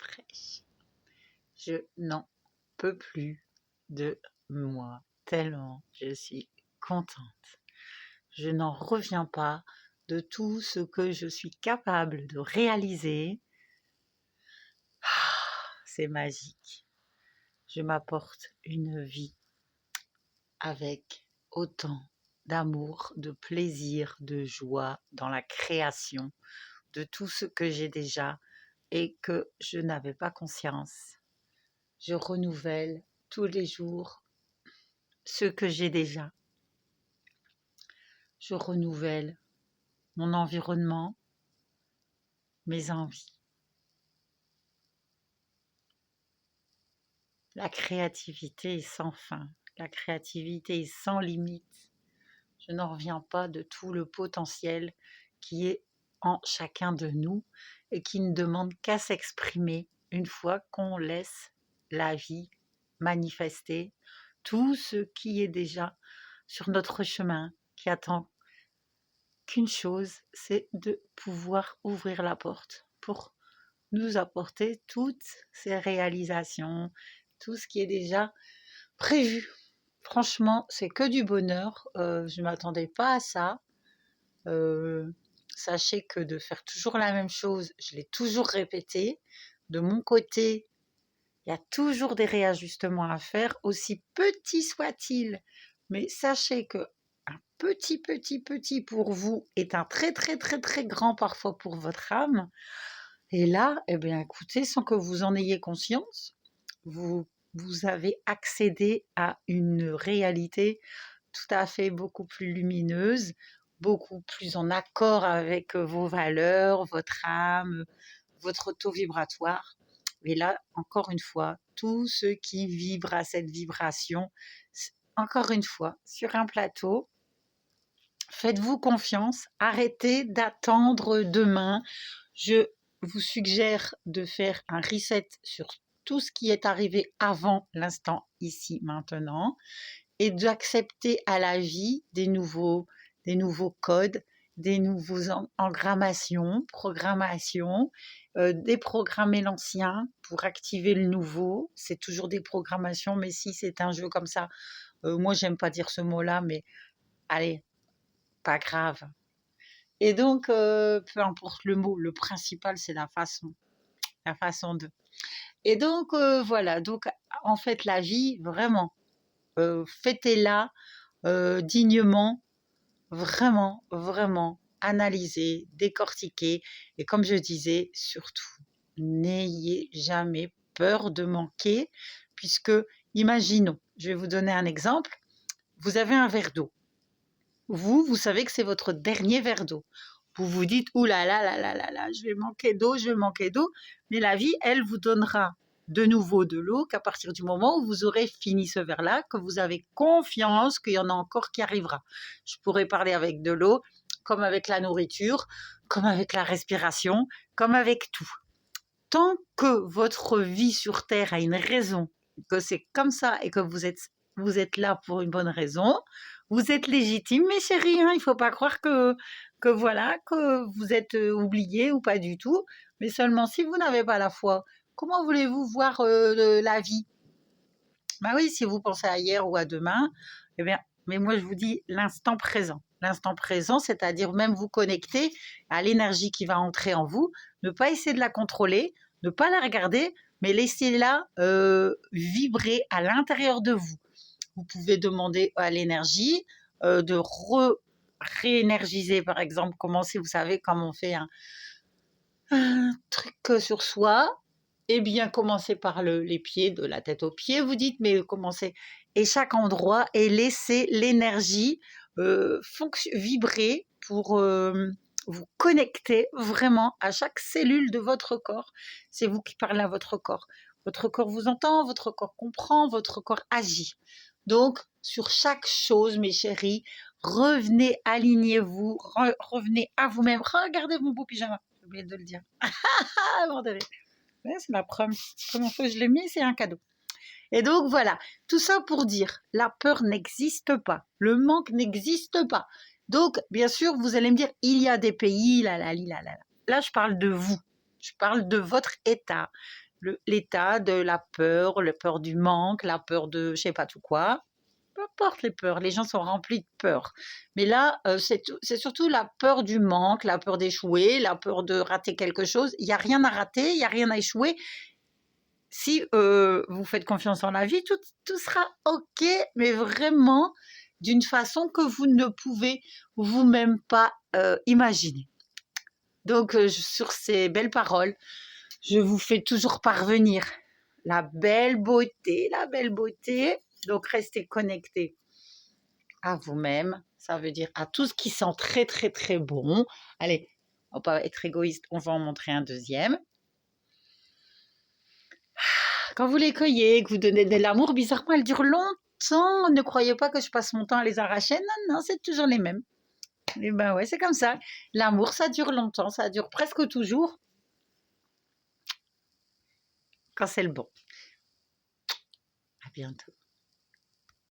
fraîche. Je n'en peux plus de moi, tellement je suis contente. Je n'en reviens pas de tout ce que je suis capable de réaliser. C'est magique. Je m'apporte une vie avec autant d'amour, de plaisir, de joie dans la création de tout ce que j'ai déjà et que je n'avais pas conscience. Je renouvelle tous les jours ce que j'ai déjà. Je renouvelle mon environnement, mes envies. La créativité est sans fin, la créativité est sans limite. Je n'en reviens pas de tout le potentiel qui est en chacun de nous et qui ne demande qu'à s'exprimer une fois qu'on laisse la vie manifester tout ce qui est déjà sur notre chemin, qui attend qu'une chose, c'est de pouvoir ouvrir la porte pour nous apporter toutes ces réalisations, tout ce qui est déjà prévu. Franchement, c'est que du bonheur. Je ne m'attendais pas à ça. Sachez que de faire toujours la même chose, je l'ai toujours répété. De mon côté, il y a toujours des réajustements à faire, aussi petits soient-ils. Mais sachez que un petit pour vous est un très grand parfois pour votre âme. Et là, eh bien, écoutez, sans que vous en ayez conscience, vous avez accédé à une réalité tout à fait beaucoup plus lumineuse, beaucoup plus en accord avec vos valeurs, votre âme, votre taux vibratoire. Et là, encore une fois, tous ceux qui vibrent à cette vibration, encore une fois, sur un plateau, faites-vous confiance, arrêtez d'attendre demain. Je vous suggère de faire un reset sur tout ce qui est arrivé avant l'instant ici maintenant et d'accepter à la vie des nouveaux codes, des nouveaux engrammations, programmations, déprogrammer l'ancien pour activer le nouveau. C'est toujours des programmations, mais si c'est un jeu comme ça, moi j'aime pas dire ce mot-là, mais allez, pas grave. Et donc, peu importe le mot, le principal c'est la façon de. Et donc voilà, donc en fait la vie, vraiment, fêtez-la dignement, vraiment, analysez, décortiquez. Et comme je disais, surtout, n'ayez jamais peur de manquer, puisque, imaginons, je vais vous donner un exemple, vous avez un verre d'eau. Vous savez que c'est votre dernier verre d'eau. Vous vous dites, ouh là là là là là là, je vais manquer d'eau, mais la vie, elle, vous donnera de nouveau de l'eau qu'à partir du moment où vous aurez fini ce verre-là, que vous avez confiance qu'il y en a encore qui arrivera. Je pourrais parler avec de l'eau, comme avec la nourriture, comme avec la respiration, comme avec tout. Tant que votre vie sur Terre a une raison, que c'est comme ça et que vous êtes là pour une bonne raison, vous êtes légitime, mes chéris, hein, il ne faut pas croire que voilà, que vous êtes oubliés ou pas du tout, mais seulement si vous n'avez pas la foi, comment voulez-vous voir la vie? Ben oui, si vous pensez à hier ou à demain, eh bien, mais moi je vous dis l'instant présent. L'instant présent, c'est-à-dire même vous connecter à l'énergie qui va entrer en vous, ne pas essayer de la contrôler, ne pas la regarder, mais laissez-la vibrer à l'intérieur de vous. Vous pouvez demander à l'énergie de réénergiser, par exemple, commencer, vous savez, comme on fait un truc sur soi, eh bien, commencez par les pieds, de la tête aux pieds, vous dites, mais commencez, et chaque endroit, et laissez l'énergie vibrer pour vous connecter vraiment à chaque cellule de votre corps. C'est vous qui parlez à votre corps. Votre corps vous entend, votre corps comprend, votre corps agit. Donc, sur chaque chose, mes chéris, revenez, alignez-vous, revenez à vous-même. Regardez mon beau pyjama, j'ai oublié de le dire. Bordel. Ouais, c'est la première fois que je l'ai mis, c'est un cadeau. Et donc, voilà, tout ça pour dire, la peur n'existe pas, le manque n'existe pas. Donc, bien sûr, vous allez me dire, il y a des pays, là. Là, je parle de vous, je parle de votre état. l'état de la peur du manque, la peur de je sais pas tout quoi. Peu importe les peurs, les gens sont remplis de peur. Mais là, c'est surtout la peur du manque, la peur d'échouer, la peur de rater quelque chose. Il n'y a rien à rater, il n'y a rien à échouer. Si vous faites confiance en la vie, tout sera OK, mais vraiment d'une façon que vous ne pouvez vous-même pas imaginer. Donc, sur ces belles paroles, je vous fais toujours parvenir la belle beauté, la belle beauté. Donc, restez connectés à vous-même. Ça veut dire à tout ce qui sent très, très, très bon. Allez, on va pas être égoïste, on va en montrer un deuxième. Quand vous les cueillez, que vous donnez de l'amour, bizarrement, elles durent longtemps. Ne croyez pas que je passe mon temps à les arracher. Non, non, c'est toujours les mêmes. Et ben ouais, c'est comme ça. L'amour, ça dure longtemps. Ça dure presque toujours quand c'est le bon. À bientôt.